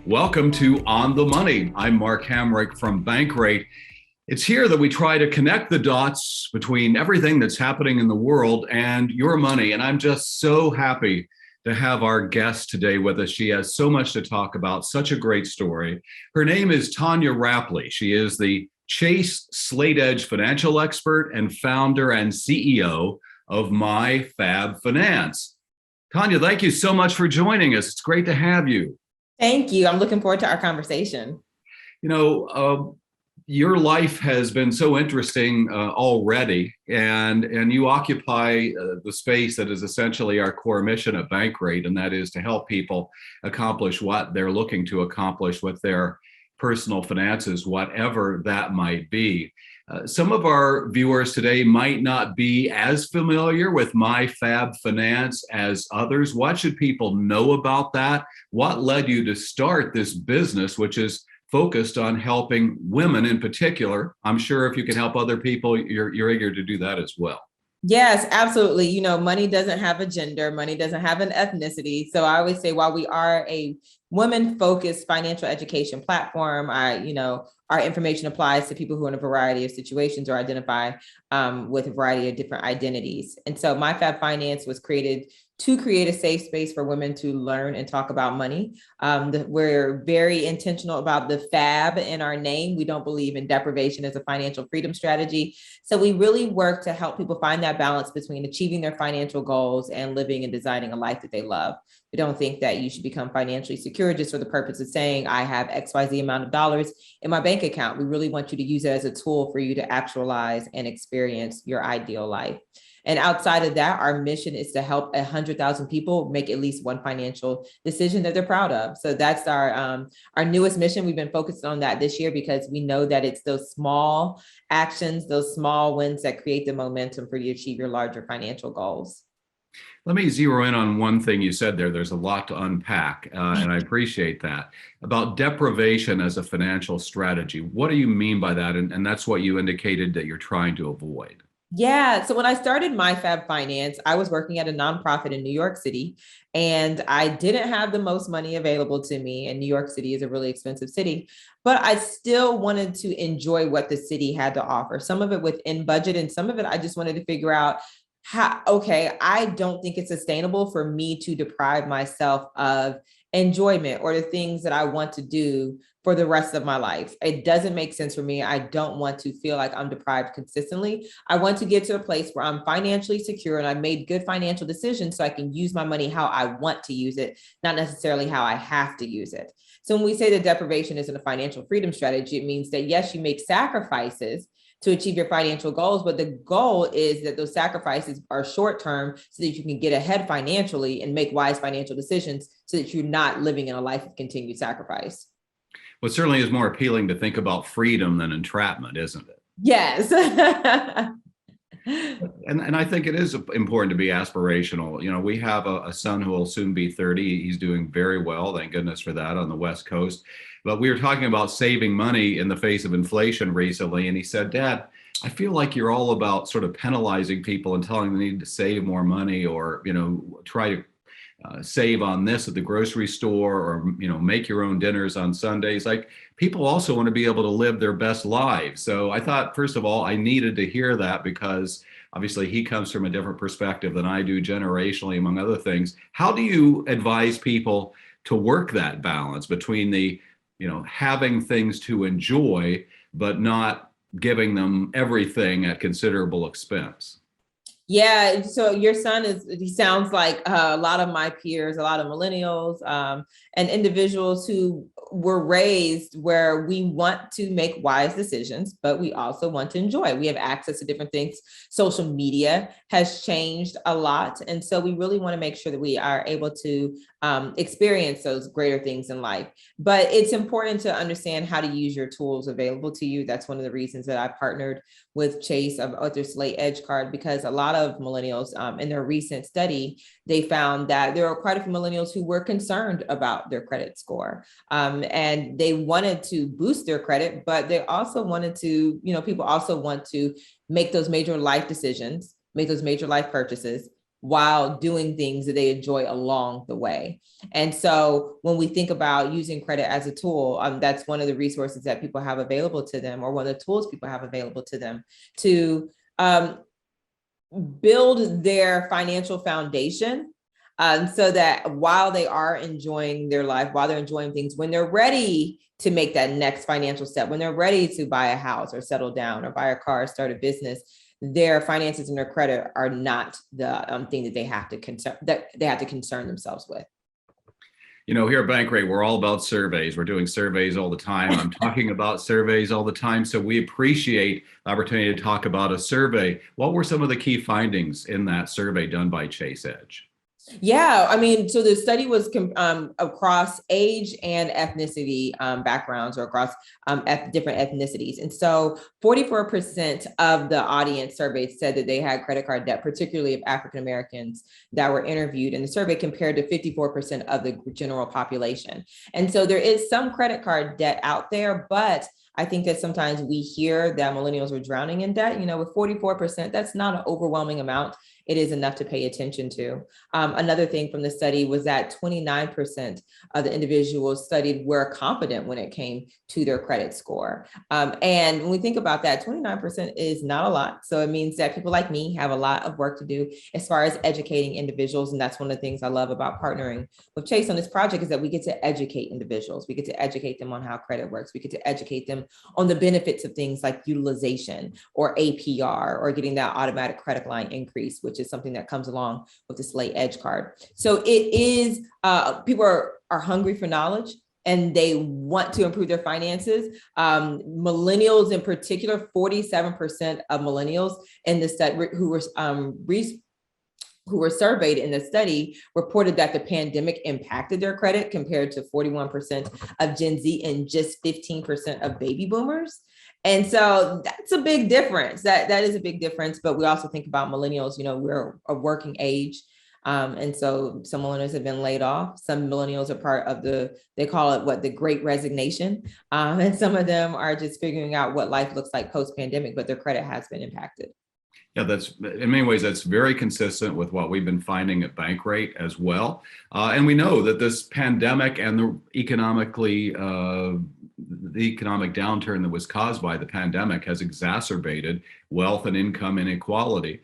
Welcome to On the Money. I'm Mark Hamrick from Bankrate. It's here that we try to connect the dots between everything that's happening in the world and your money. And I'm just so happy to have our guest today with us. She has so much to talk about, such a great story. Her name is Tonya Rapley. She is the Chase Slate Edge financial expert and founder and CEO of MyFabFinance. Tonya, thank you so much for joining us. It's great to have you. Thank you. I'm looking forward to our conversation. Your life has been so interesting already, and you occupy the space that is essentially our core mission at Bankrate, and that is to help people accomplish what they're looking to accomplish with their personal finances, whatever that might be. Some of our viewers today might not be as familiar with MyFabFinance as others. What should people know about that? What led you to start this business, which is focused on helping women in particular? I'm sure if you can help other people, you're eager to do that as well. Yes, absolutely. You know, money doesn't have a gender, money doesn't have an ethnicity. So I always say, while we are a women-focused financial education platform, our information applies to people who are in a variety of situations or identify with a variety of different identities. And so MyFabFinance was created to create a safe space for women to learn and talk about money. We're very intentional about the fab in our name. We don't believe in deprivation as a financial freedom strategy. So we really work to help people find that balance between achieving their financial goals and living and designing a life that they love. We don't think that you should become financially secure just for the purpose of saying, I have XYZ amount of dollars in my bank account. We really want you to use it as a tool for you to actualize and experience your ideal life. And outside of that, our mission is to help 100,000 people make at least one financial decision that they're proud of. So that's our newest mission. We've been focused on that this year because we know that it's those small actions, those small wins that create the momentum for you to achieve your larger financial goals. Let me zero in on one thing you said there. There's a lot to unpack, and I appreciate that. About deprivation as a financial strategy. What do you mean by that? And that's what you indicated that you're trying to avoid. Yeah. So when I started MyFabFinance, I was working at a nonprofit in New York City, and I didn't have the most money available to me. And New York City is a really expensive city, but I still wanted to enjoy what the city had to offer. Some of it within budget, and some of it I just wanted to figure out I don't think it's sustainable for me to deprive myself of enjoyment or the things that I want to do for the rest of my life. It doesn't make sense for me. I don't want to feel like I'm deprived consistently. I want to get to a place where I'm financially secure and I made good financial decisions so I can use my money how I want to use it, not necessarily how I have to use it. So when we say that deprivation isn't a financial freedom strategy, it means that yes, you make sacrifices to achieve your financial goals, but the goal is that those sacrifices are short-term so that you can get ahead financially and make wise financial decisions so that you're not living in a life of continued sacrifice. Well, it certainly is more appealing to think about freedom than entrapment, isn't it? Yes. And I think it is important to be aspirational. You know, we have a son who will soon be 30. He's doing very well, thank goodness for that, on the West Coast. But we were talking about saving money in the face of inflation recently, and he said, Dad, I feel like you're all about sort of penalizing people and telling them they need to save more money, or, try to save on this at the grocery store, or, make your own dinners on Sundays. Like, people also want to be able to live their best lives. So I thought, first of all, I needed to hear that because obviously he comes from a different perspective than I do generationally, among other things. How do you advise people to work that balance between the, having things to enjoy, but not giving them everything at considerable expense? Yeah. So your son he sounds like a lot of my peers, a lot of millennials and individuals who were raised where we want to make wise decisions, but we also want to enjoy. We have access to different things. Social media has changed a lot. And so we really want to make sure that we are able to experience those greater things in life. But it's important to understand how to use your tools available to you. That's one of the reasons that I partnered with Chase of their Slate Edge card, because a lot of millennials in their recent study, they found that there are quite a few millennials who were concerned about their credit score. And they wanted to boost their credit, but they also wanted to, people also want to make those major life decisions, make those major life purchases, while doing things that they enjoy along the way. And so when we think about using credit as a tool, that's one of the resources that people have available to them, or one of the tools people have available to them to build their financial foundation, so that while they are enjoying their life, while they're enjoying things, when they're ready to make that next financial step, when they're ready to buy a house or settle down or buy a car, start a business, their finances and their credit are not the thing that they have to concern themselves with. Here at Bankrate, we're all about surveys. We're doing surveys all the time. I'm talking about surveys all the time. So we appreciate the opportunity to talk about a survey. What were some of the key findings in that survey done by Chase Edge? Yeah, I mean, so the study was across age and ethnicity backgrounds, or across different ethnicities. And so 44% of the audience surveyed said that they had credit card debt, particularly of African Americans that were interviewed in the survey, compared to 54% of the general population. And so there is some credit card debt out there, but I think that sometimes we hear that millennials are drowning in debt. With 44%, that's not an overwhelming amount. It is enough to pay attention to. Another thing from the study was that 29% of the individuals studied were confident when it came to their credit score. And when we think about that, 29% is not a lot. So it means that people like me have a lot of work to do as far as educating individuals. And that's one of the things I love about partnering with Chase on this project, is that we get to educate individuals. We get to educate them on how credit works. We get to educate them on the benefits of things like utilization or APR, or getting that automatic credit line increase, which is something that comes along with the Slate Edge card. So it is, people are hungry for knowledge, and they want to improve their finances. Millennials in particular, 47% of millennials in the study who were surveyed in the study reported that the pandemic impacted their credit, compared to 41% of Gen Z and just 15% of baby boomers. And so that's a big difference. That is a big difference. But we also think about millennials, we're a working age. And so some millennials have been laid off. Some millennials are part of they call it the Great Resignation. And some of them are just figuring out what life looks like post-pandemic, but their credit has been impacted. Yeah, that's in many ways, that's very consistent with what we've been finding at Bankrate as well. And we know that this pandemic and the economic downturn that was caused by the pandemic has exacerbated wealth and income inequality.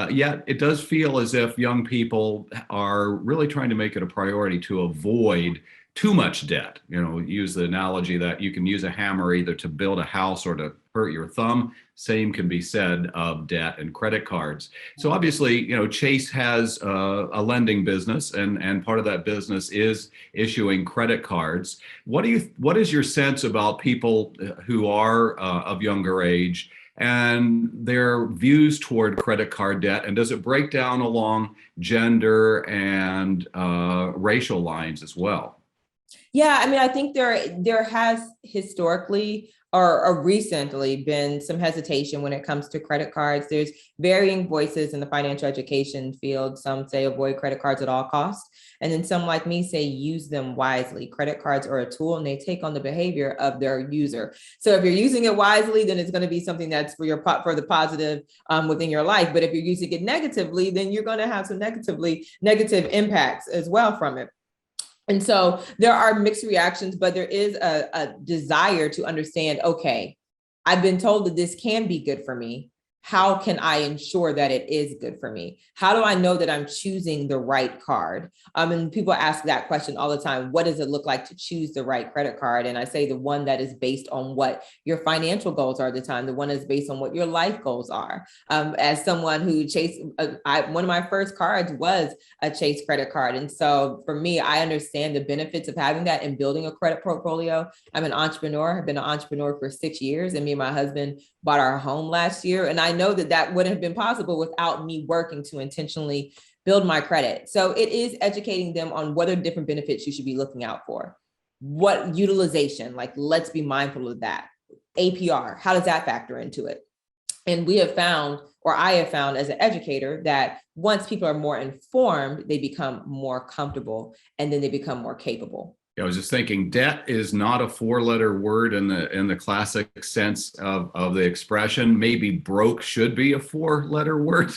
Yet it does feel as if young people are really trying to make it a priority to avoid too much debt. Use the analogy that you can use a hammer either to build a house or to hurt your thumb. Same can be said of debt and credit cards. So obviously, Chase has a lending business, and part of that business is issuing credit cards. What is your sense about people who are of younger age and their views toward credit card debt? And does it break down along gender and racial lines as well? Yeah, I mean, I think there has historically or recently been some hesitation when it comes to credit cards. There's varying voices in the financial education field. Some say avoid credit cards at all costs. And then some, like me, say use them wisely. Credit cards are a tool, and they take on the behavior of their user. So if you're using it wisely, then it's going to be something that's for the positive within your life. But if you're using it negatively, then you're going to have some negative impacts as well from it. And so there are mixed reactions, but there is a desire to understand, okay, I've been told that this can be good for me. How can I ensure that it is good for me? How do I know that I'm choosing the right card? And people ask that question all the time. What does it look like to choose the right credit card? And I say the one that is based on what your financial goals are at the time, the one that's based on what your life goals are. As someone who one of my first cards was a Chase credit card. And so for me, I understand the benefits of having that and building a credit portfolio. I'm an entrepreneur. I've been an entrepreneur for 6 years, and me and my husband bought our home last year. And I know that wouldn't have been possible without me working to intentionally build my credit. So it is educating them on what are different benefits you should be looking out for. What utilization, let's be mindful of that. APR, how does that factor into it? And we have found, or I have found as an educator, that once people are more informed, they become more comfortable, and then they become more capable. I was just thinking, debt is not a four-letter word in the classic sense of the expression. Maybe broke should be a four-letter word,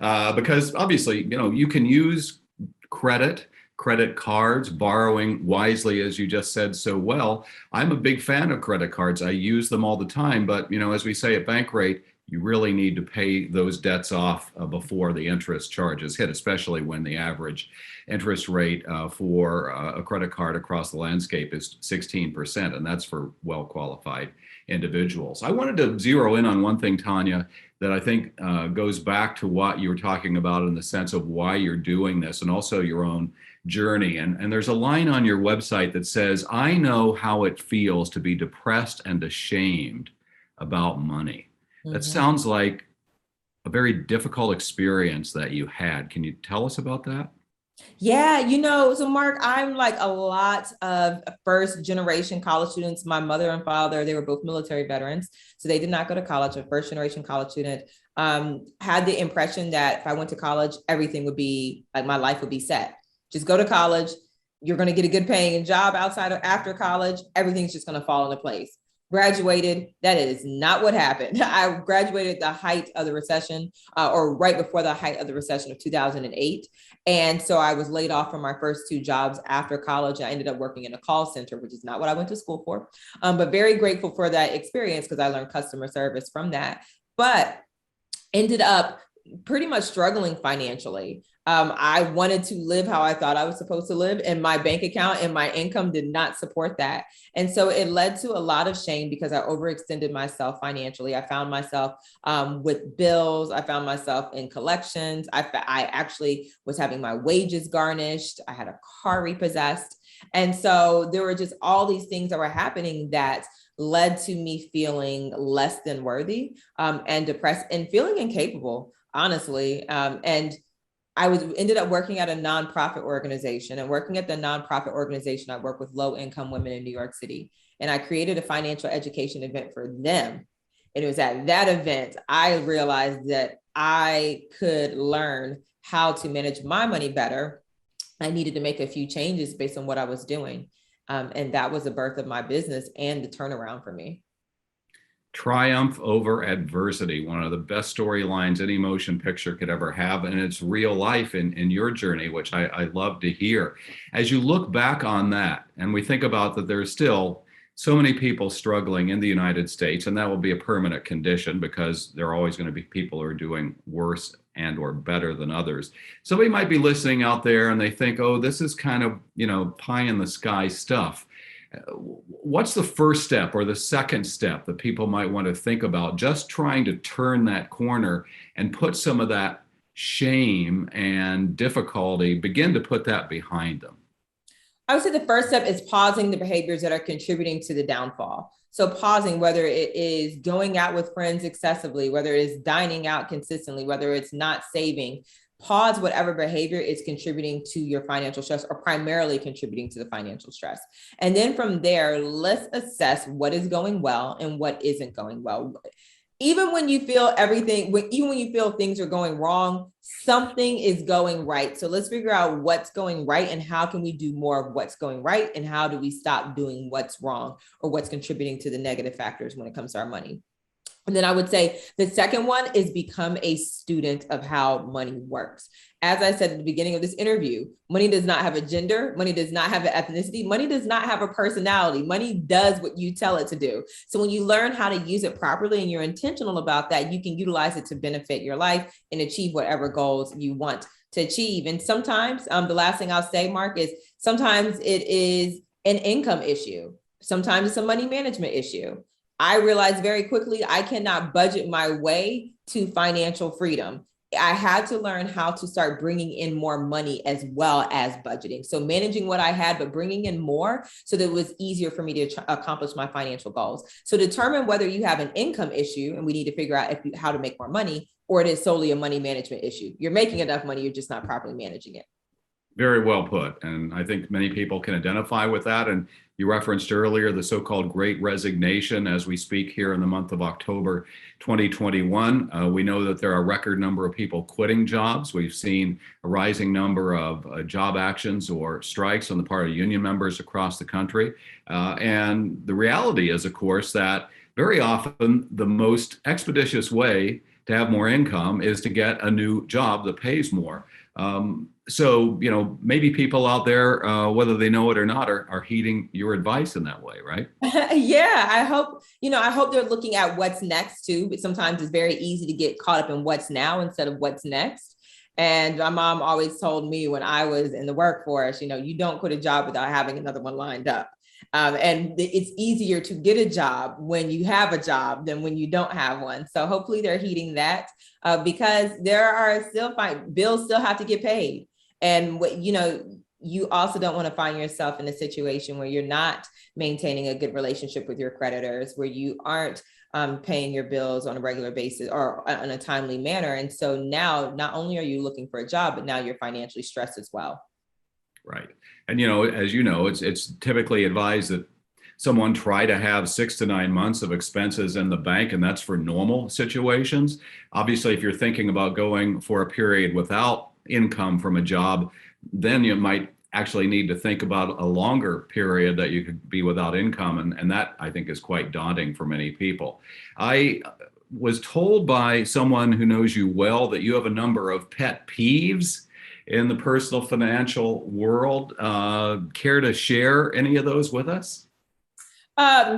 because obviously, you can use credit cards, borrowing wisely, as you just said so well. I'm a big fan of credit cards. I use them all the time, but as we say at Bankrate, you really need to pay those debts off before the interest charges hit, especially when the average interest rate for a credit card across the landscape is 16%, and that's for well-qualified individuals. I wanted to zero in on one thing, Tonya, that I think goes back to what you were talking about in the sense of why you're doing this and also your own journey. And there's a line on your website that says, "I know how it feels to be depressed and ashamed about money." That sounds like a very difficult experience that you had. Can you tell us about that? Yeah, so Mark, I'm like a lot of first generation college students. My mother and father, they were both military veterans, so they did not go to college. A first generation college student, had the impression that if I went to college, everything would be like my life would be set. Just go to college, you're going to get a good paying job outside of after college, everything's just going to fall into place. Graduated. That is not what happened. I graduated at the height of the recession, or right before the height of the recession of 2008. And so I was laid off from my first two jobs after college. I ended up working in a call center, which is not what I went to school for, but very grateful for that experience because I learned customer service from that, but ended up pretty much struggling financially. I wanted to live how I thought I was supposed to live, and my bank account and my income did not support that. And so it led to a lot of shame because I overextended myself financially. I found myself with bills. I found myself in collections. I actually was having my wages garnished. I had a car repossessed. And so there were just all these things that were happening that led to me feeling less than worthy, and depressed and feeling incapable, honestly. And I ended up working at a nonprofit organization, and working at the nonprofit organization, I work with low income women in New York City. And I created a financial education event for them. And it was at that event, I realized that I could learn how to manage my money better. I needed to make a few changes based on what I was doing. And that was the birth of my business and the turnaround for me. Triumph over adversity, one of the best storylines any motion picture could ever have. And it's real life in your journey, which I love to hear. As you look back on that, and we think about that there's still so many people struggling in the United States, and that will be a permanent condition because there are always going to be people who are doing worse and or better than others. Somebody might be listening out there and they think, oh, this is kind of, pie in the sky stuff. What's the first step or the second step that people might want to think about just trying to turn that corner and put some of that shame and difficulty, begin to put that behind them? I would say the first step is pausing the behaviors that are contributing to the downfall. So pausing, whether it is going out with friends excessively, whether it's dining out consistently, whether it's not saving, pause whatever behavior is contributing to your financial stress or primarily contributing to the financial stress. And then from there, let's assess what is going well and what isn't going well. Even when you feel even when you feel things are going wrong, something is going right. So let's figure out what's going right and how can we do more of what's going right, and how do we stop doing what's wrong or what's contributing to the negative factors when it comes to our money. And then I would say the second one is become a student of how money works. As I said at the beginning of this interview, money does not have a gender. Money does not have an ethnicity. Money does not have a personality. Money does what you tell it to do. So when you learn how to use it properly and you're intentional about that, you can utilize it to benefit your life and achieve whatever goals you want to achieve. And sometimes the last thing I'll say, Mark, is sometimes it is an income issue. Sometimes it's a money management issue. I realized very quickly I cannot budget my way to financial freedom. I had to learn how to start bringing in more money as well as budgeting. So managing what I had, but bringing in more so that it was easier for me to accomplish my financial goals. So determine whether you have an income issue and we need to figure out how to make more money, or it is solely a money management issue. You're making enough money, you're just not properly managing it. Very well put. And I think many people can identify with that. And you referenced earlier the so-called Great Resignation as we speak here in the month of October 2021. We know that there are a record number of people quitting jobs. We've seen a rising number of job actions or strikes on the part of union members across the country. And the reality is, of course, that very often the most expeditious way to have more income is to get a new job that pays more. So, maybe people out there, whether they know it or not, are heeding your advice in that way, right? Yeah, I hope they're looking at what's next too, but sometimes it's very easy to get caught up in what's now instead of what's next. And my mom always told me when I was in the workforce, you don't quit a job without having another one lined up. And it's easier to get a job when you have a job than when you don't have one. So hopefully they're heeding that because there are still bills still have to get paid. And you also don't want to find yourself in a situation where you're not maintaining a good relationship with your creditors, where you aren't paying your bills on a regular basis or in a timely manner. And so now not only are you looking for a job, but now you're financially stressed as well. Right. And, as you know, it's typically advised that someone try to have 6 to 9 months of expenses in the bank, and that's for normal situations. Obviously, if you're thinking about going for a period without income from a job, then you might actually need to think about a longer period that you could be without income. And that, I think, is quite daunting for many people. I was told by someone who knows you well that you have a number of pet peeves in the personal financial world. Care to share any of those with us? I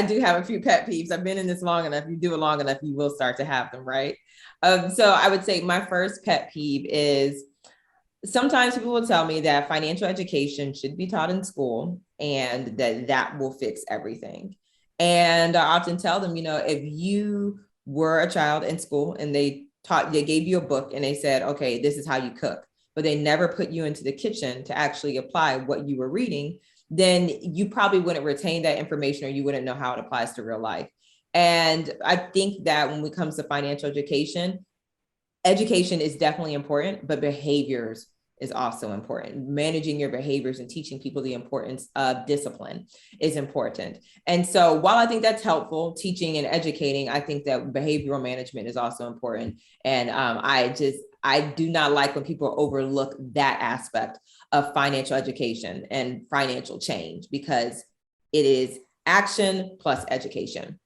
do have a few pet peeves. I've been in this long enough. You do it long enough, you will start to have them, right? So I would say my first pet peeve is sometimes people will tell me that financial education should be taught in school and that will fix everything. And I often tell them, if you were a child in school and they gave you a book and they said, okay, this is how you cook, but they never put you into the kitchen to actually apply what you were reading, then you probably wouldn't retain that information or you wouldn't know how it applies to real life. And I think that when it comes to financial education is definitely important, but behaviors is also important. Managing your behaviors and teaching people the importance of discipline is important. And so while I think that's helpful, teaching and educating, I think that behavioral management is also important. And I do not like when people overlook that aspect of financial education and financial change because it is action plus education.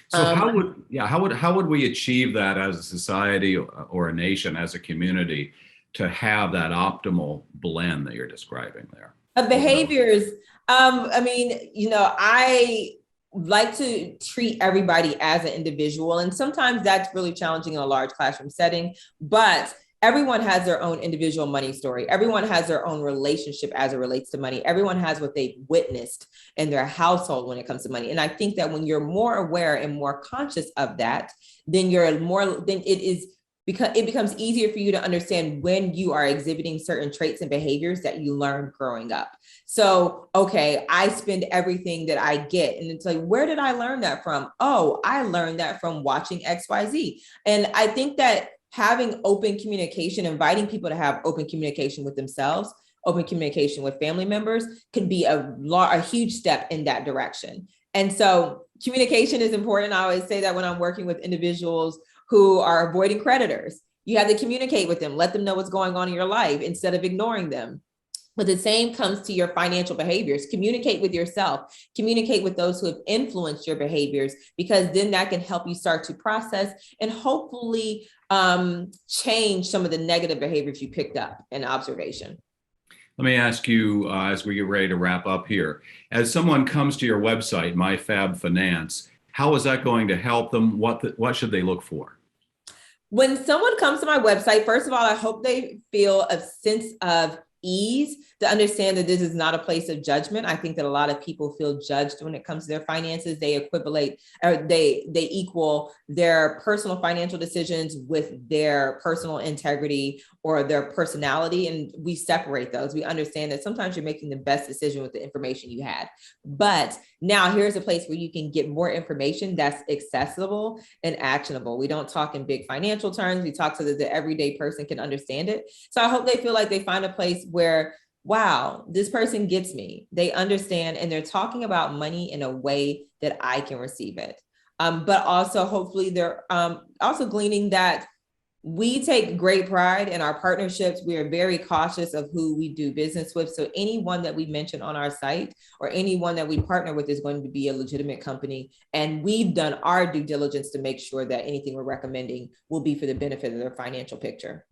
So how would we achieve that as a society or a nation, as a community, to have that optimal blend that you're describing there? Behaviors. I like to treat everybody as an individual, and sometimes that's really challenging in a large classroom setting, but everyone has their own individual money story. Everyone has their own relationship as it relates to money. Everyone has what they've witnessed in their household when it comes to money. And I think that when you're more aware and more conscious of that, then it becomes easier for you to understand when you are exhibiting certain traits and behaviors that you learned growing up. So, okay, I spend everything that I get. And it's like, where did I learn that from? Oh, I learned that from watching XYZ. And I think that having open communication, inviting people to have open communication with themselves, open communication with family members can be a huge step in that direction. And so communication is important. I always say that when I'm working with individuals who are avoiding creditors, you have to communicate with them, let them know what's going on in your life instead of ignoring them. But the same comes to your financial behaviors. Communicate with yourself, communicate with those who have influenced your behaviors, because then that can help you start to process and hopefully change some of the negative behaviors you picked up in observation. Let me ask you, as we get ready to wrap up here, as someone comes to your website, MyFabFinance, how is that going to help them? What should they look for? When someone comes to my website, first of all, I hope they feel a sense of ease, to understand that this is not a place of judgment. I think that a lot of people feel judged when it comes to their finances. They equivalate, or they equal their personal financial decisions with their personal integrity or their personality. And we separate those. We understand that sometimes you're making the best decision with the information you had. But now here's a place where you can get more information that's accessible and actionable. We don't talk in big financial terms. We talk so that the everyday person can understand it. So I hope they feel like they find a place where, wow, this person gets me. They understand, and they're talking about money in a way that I can receive it. But also hopefully they're also gleaning that we take great pride in our partnerships. We are very cautious of who we do business with. So anyone that we mention on our site or anyone that we partner with is going to be a legitimate company. And we've done our due diligence to make sure that anything we're recommending will be for the benefit of their financial picture.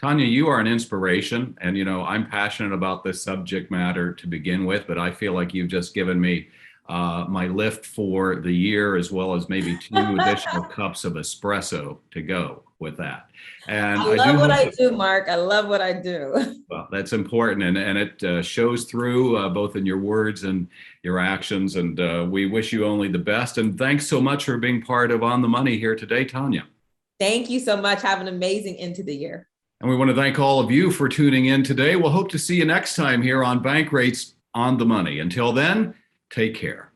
Tonya, you are an inspiration. And, I'm passionate about this subject matter to begin with, but I feel like you've just given me my lift for the year, as well as maybe 2 additional cups of espresso to go with that. And I love what I do, Mark. I love what I do. Well, that's important. And it shows through both in your words and your actions. And we wish you only the best. And thanks so much for being part of On the Money here today, Tonya. Thank you so much. Have an amazing end to the year. And we want to thank all of you for tuning in today. We'll hope to see you next time here on Bankrate's On the Money. Until then, take care.